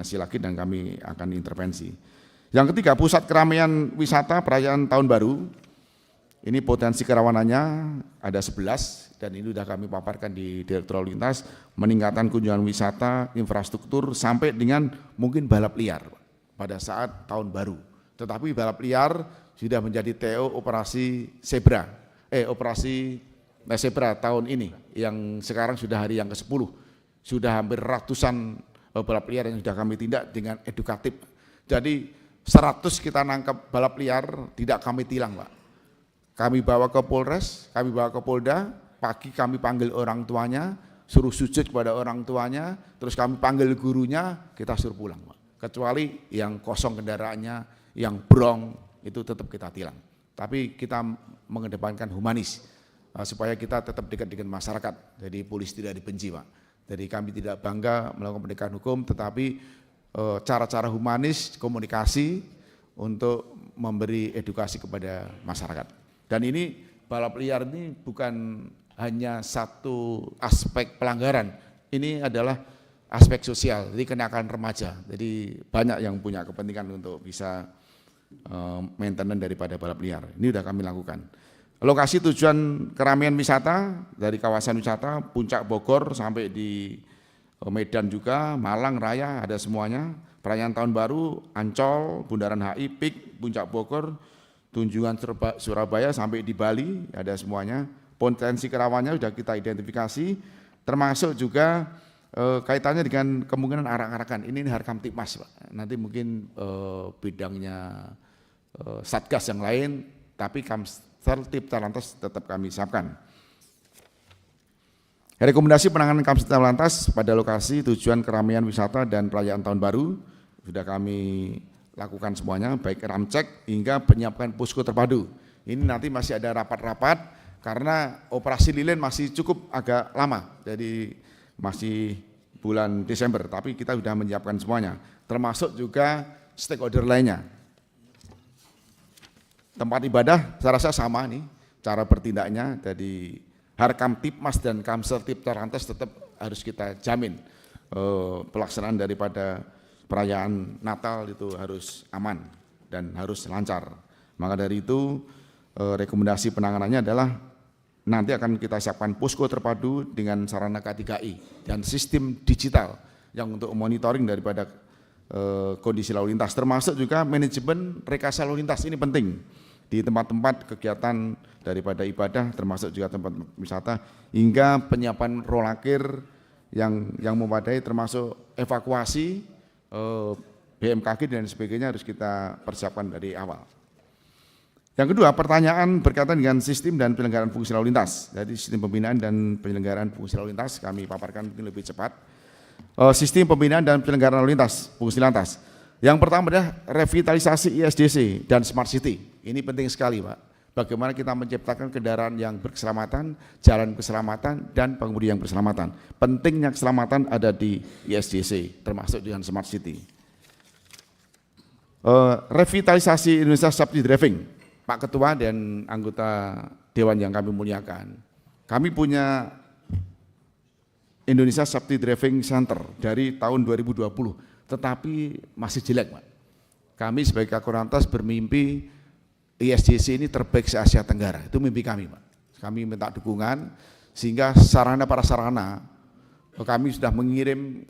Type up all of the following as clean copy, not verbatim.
lagi dan kami akan intervensi. Yang ketiga, pusat keramaian wisata perayaan Tahun Baru. Ini potensi kerawanannya ada 11 dan ini sudah kami paparkan di Direktorat Lalu Lintas, meningkatkan kunjungan wisata, infrastruktur sampai dengan mungkin balap liar pada saat Tahun Baru. Tetapi balap liar sudah menjadi TO operasi Zebra tahun ini yang sekarang sudah hari yang ke-10. Sudah hampir ratusan balap liar yang sudah kami tindak dengan edukatif. Jadi 100 kita nangkap balap liar tidak kami tilang, Pak. Kami bawa ke Polres, kami bawa ke Polda, pagi kami panggil orang tuanya, suruh sujud kepada orang tuanya, terus kami panggil gurunya, kita suruh pulang, Pak. Kecuali yang kosong kendaraannya, yang brong, itu tetap kita tilang. Tapi kita mengedepankan humanis, supaya kita tetap dekat dengan masyarakat, jadi polisi tidak dibenci, Pak. Jadi kami tidak bangga melakukan penegakan hukum, tetapi cara-cara humanis, komunikasi untuk memberi edukasi kepada masyarakat. Dan ini balap liar ini bukan hanya satu aspek pelanggaran, ini adalah aspek sosial, jadi kenakan remaja. Jadi banyak yang punya kepentingan untuk bisa maintenance daripada balap liar. Ini sudah kami lakukan. Lokasi tujuan keramaian wisata dari kawasan wisata Puncak Bogor sampai di Medan juga, Malang Raya ada semuanya. Perayaan Tahun Baru, Ancol, Bundaran HI, PIK, Puncak Bogor, Tunjungan Surabaya sampai di Bali ada semuanya. Potensi kerawanannya sudah kita identifikasi, termasuk juga kaitannya dengan kemungkinan arak-arakan. Ini Harkamtipmas, Pak. Nanti mungkin bidangnya Satgas yang lain, tapi Kamtip Lantas tetap kami siapkan. Rekomendasi penanganan Kamtip Lantas pada lokasi tujuan keramaian wisata dan perayaan Tahun Baru sudah kami lakukan semuanya, baik ramcek hingga penyiapan posko terpadu. Ini nanti masih ada rapat-rapat karena operasi lilin masih cukup agak lama, jadi masih bulan Desember, tapi kita sudah menyiapkan semuanya, termasuk juga stakeholder lainnya. Tempat ibadah saya rasa sama nih cara bertindaknya, jadi Harkamtipmas dan Kamtip Lantas tetap harus kita jamin pelaksanaan daripada perayaan Natal itu harus aman dan harus lancar. Maka dari itu rekomendasi penanganannya adalah nanti akan kita siapkan posko terpadu dengan sarana K3I dan sistem digital yang untuk monitoring daripada kondisi lalu lintas, termasuk juga manajemen rekayasa lalu lintas. Ini penting di tempat-tempat kegiatan daripada ibadah, termasuk juga tempat wisata, hingga penyiapan rolakir yang memadai, termasuk evakuasi BMKG dan sebagainya harus kita persiapkan dari awal. Yang kedua, pertanyaan berkaitan dengan sistem dan penyelenggaraan fungsi lalu lintas. Jadi sistem pembinaan dan penyelenggaraan fungsi lalu lintas kami paparkan mungkin lebih cepat. Sistem pembinaan dan penyelenggaraan lalu lintas, fungsi lantas. Yang pertama adalah revitalisasi ISDC dan Smart City. Ini penting sekali, Pak. Bagaimana kita menciptakan kendaraan yang berkeselamatan, jalan keselamatan, dan pengemudi yang berkeselamatan. Pentingnya keselamatan ada di ISDC, termasuk dengan Smart City. Revitalisasi Indonesia Safety Driving, Pak Ketua dan anggota Dewan yang kami muliakan. Kami punya Indonesia Safety Driving Center dari tahun 2020, tetapi masih jelek, Pak. Kami sebagai Kakor-Lantas bermimpi ISDC ini terbaik se Asia Tenggara, itu mimpi kami, Pak. Kami minta dukungan sehingga sarana prasarana kami sudah mengirim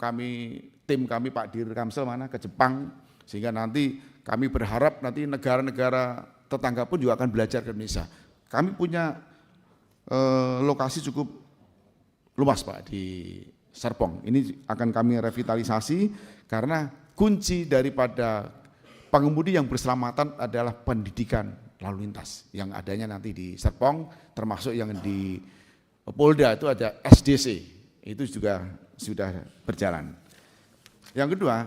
tim kami Pak Dir Kamsel ke Jepang, sehingga nanti kami berharap nanti negara-negara tetangga pun juga akan belajar ke Indonesia. Kami punya lokasi cukup luas, Pak, di Serpong. Ini akan kami revitalisasi karena kunci daripada pengemudi yang berselamatan adalah pendidikan lalu lintas yang adanya nanti di Serpong, termasuk yang di Polda itu ada SDC, itu juga sudah berjalan. Yang kedua,